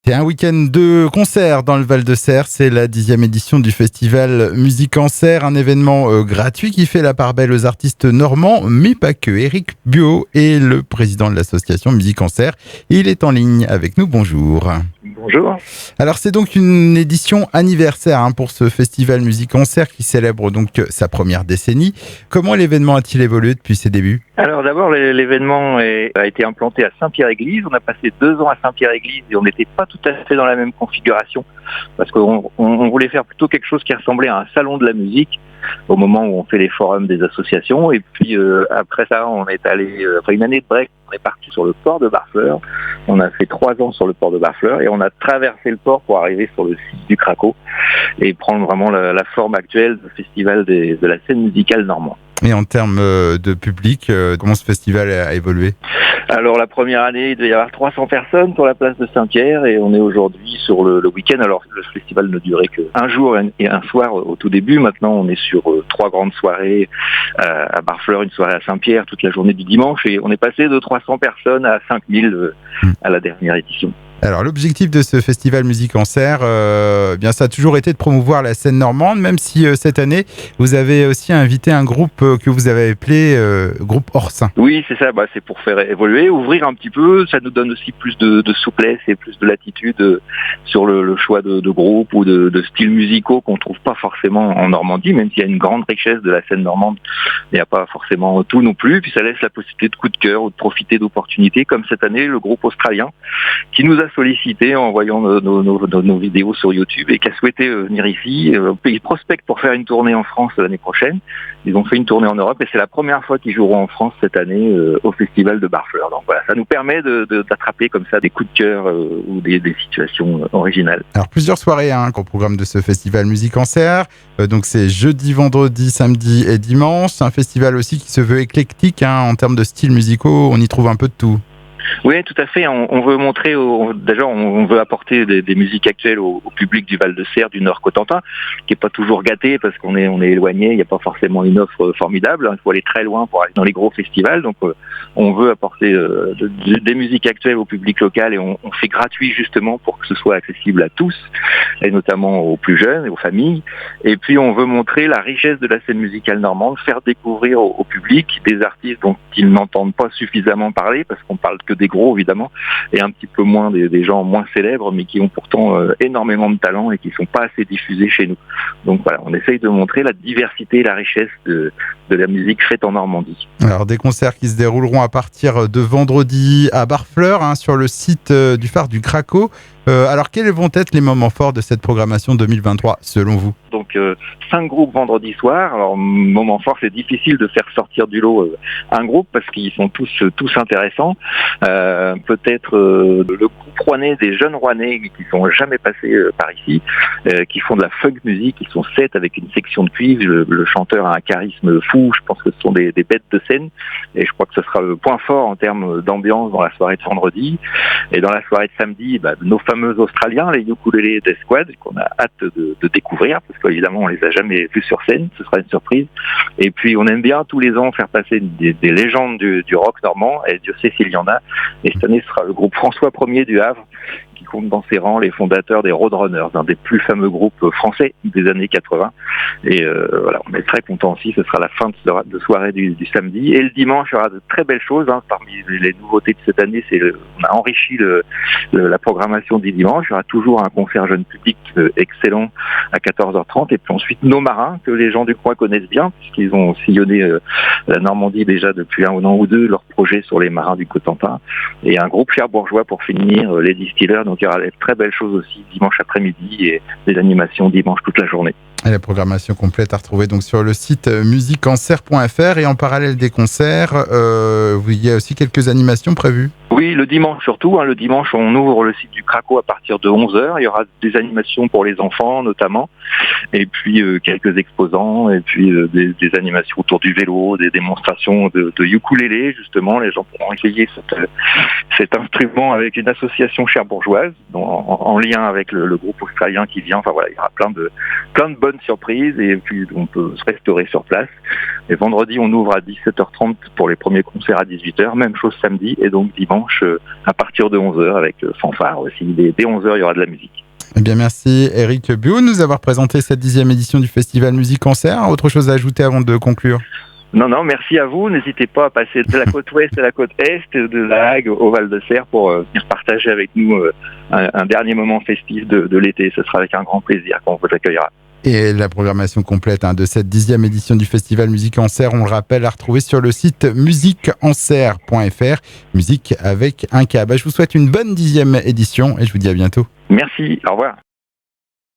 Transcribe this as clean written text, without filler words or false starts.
C'est un week-end de concerts dans le Val-de-Serre. C'est la 10e édition du festival Musique en Serre, un événement gratuit qui fait la part belle aux artistes normands, mais pas que. Éric Buot est le président de l'association Musique en Serre. Il est en ligne avec nous. Bonjour. Bonjour. Alors c'est donc une édition anniversaire pour ce festival Musique en Serre qui célèbre donc sa première décennie. Comment l'événement a-t-il évolué depuis ses débuts ? Alors d'abord, l'événement a été implanté à Saint-Pierre-Église. On a passé 2 ans à Saint-Pierre-Église et on n'était pas tout à fait dans la même configuration parce qu'on voulait faire plutôt quelque chose qui ressemblait à un salon de la musique au moment où on fait les forums des associations. Et puis après ça, on est allé, après une année de break, on est parti sur le port de Barfleur. On a fait 3 ans sur le port de Barfleur et on a traversé le port pour arriver sur le site du Craco et prendre vraiment la forme actuelle du festival de la scène musicale normande. Et en termes de public, comment ce festival a évolué ? Alors la première année, il devait y avoir 300 personnes sur la place de Saint-Pierre et on est aujourd'hui sur le week-end. Alors le festival ne durait qu'un jour et un soir au tout début. Maintenant on est sur 3 grandes soirées à Barfleur, une soirée à Saint-Pierre toute la journée du dimanche et on est passé de 300 personnes à 5000 à la dernière édition. Alors l'objectif de ce festival Musique en Serre, bien ça a toujours été de promouvoir la scène normande, même si cette année vous avez aussi invité un groupe que vous avez appelé groupe Orsin. Oui, c'est ça. C'est pour faire évoluer, ouvrir un petit peu. Ça nous donne aussi plus de souplesse et plus de latitude sur le choix de groupes ou de styles musicaux qu'on trouve pas forcément en Normandie, même s'il y a une grande richesse de la scène normande. Il n'y a pas forcément tout non plus. Puis ça laisse la possibilité de coup de cœur ou de profiter d'opportunités, comme cette année le groupe australien qui nous a sollicité en voyant nos vidéos sur YouTube et qui a souhaité venir ici. Ils prospectent pour faire une tournée en France l'année prochaine. Ils ont fait une tournée en Europe et c'est la première fois qu'ils joueront en France cette année au festival de Barfleur. Donc voilà, ça nous permet d'attraper comme ça des coups de cœur ou des situations originales. Alors plusieurs soirées au programme de ce festival Musique en Serre. Donc c'est jeudi, vendredi, samedi et dimanche. C'est un festival aussi qui se veut éclectique en termes de styles musicaux. On y trouve un peu de tout. Oui, tout à fait. On veut montrer, on veut apporter des musiques actuelles au public du Val-de-Serre, du Nord Cotentin, qui est pas toujours gâté parce qu'on est éloigné. Il n'y a pas forcément une offre formidable. Il faut aller très loin pour aller dans les gros festivals. Donc, on veut apporter des musiques actuelles au public local et on fait gratuit justement pour que ce soit accessible à tous et notamment aux plus jeunes et aux familles. Et puis, on veut montrer la richesse de la scène musicale normande, faire découvrir au public des artistes dont ils n'entendent pas suffisamment parler parce qu'on parle que des gros évidemment et un petit peu moins des gens moins célèbres mais qui ont pourtant énormément de talent et qui sont pas assez diffusés chez nous. Donc voilà, on essaye de montrer la diversité et la richesse de la musique faite en Normandie. Alors des concerts qui se dérouleront à partir de vendredi à Barfleur sur le site du phare du Craco. Alors quels vont être les moments forts de cette programmation 2023 selon vous ? Donc 5 groupes vendredi soir. Alors moment fort, c'est difficile de faire sortir du lot un groupe parce qu'ils sont tous intéressants. Peut-être le groupe rouennais, des jeunes rouennais qui sont jamais passés par ici, qui font de la funk music. Ils sont 7 avec une section de cuivre. Le chanteur a un charisme fou. Je pense que ce sont des bêtes de scène et je crois que ce sera le point fort en termes d'ambiance dans la soirée de vendredi. Et dans la soirée de samedi, nos fameux Australiens, les Ukulele Death Squad, qu'on a hâte de découvrir parce qu'évidemment on les a jamais vus sur scène. Ce sera une surprise. Et puis on aime bien tous les ans faire passer des légendes du rock normand et Dieu sait s'il y en a. Et cette année, ce sera le groupe François Ier du Havre qui compte dans ses rangs les fondateurs des Roadrunners, un des plus fameux groupes français des années 80. Et voilà, on est très contents aussi. Ce sera la fin de soirée du samedi. Et le dimanche, il y aura de très belles choses. Parmi les nouveautés de cette année, on a enrichi la programmation du dimanche. Il y aura toujours un concert jeune public excellent à 14h30. Et puis ensuite, nos marins, que les gens du coin connaissent bien, puisqu'ils ont sillonné la Normandie déjà depuis un an ou deux, leur projet sur les marins du Cotentin. Et un groupe cherbourgeois pour finir, les Distillers. Donc il y aura des très belles choses aussi dimanche après-midi et des animations dimanche toute la journée. Et la programmation complète à retrouver donc sur le site musiqueenserre.fr. Et en parallèle des concerts, il y a aussi quelques animations prévues. Oui, le dimanche surtout. Le dimanche, on ouvre le site du Craco à partir de 11h. Il y aura des animations pour les enfants notamment. Et puis quelques exposants. Et puis des animations autour du vélo, des démonstrations de ukulélé justement. Les gens pourront essayer cet instrument avec une association cherbourgeoise en lien avec le groupe australien qui vient. Enfin voilà, il y aura plein de bonnes surprises et puis on peut se restaurer sur place. Et vendredi, on ouvre à 17h30 pour les premiers concerts à 18h. Même chose samedi et donc dimanche dimanche à partir de 11h avec fanfare aussi. Dès 11h, il y aura de la musique. Eh bien, merci Éric Buot de nous avoir présenté cette 10e édition du Festival Musique-Concert. Autre chose à ajouter avant de conclure? Non, merci à vous. N'hésitez pas à passer de la côte ouest à la côte est, de la Hague au Val de Serre pour venir partager avec nous un dernier moment festif de l'été. Ce sera avec un grand plaisir qu'on vous accueillera. Et la programmation complète de cette 10e édition du Festival Musique-Concert, on le rappelle, à retrouver sur le site musiqueenserre.fr, musique avec un K. Je vous souhaite une bonne 10e édition et je vous dis à bientôt. Merci, au revoir.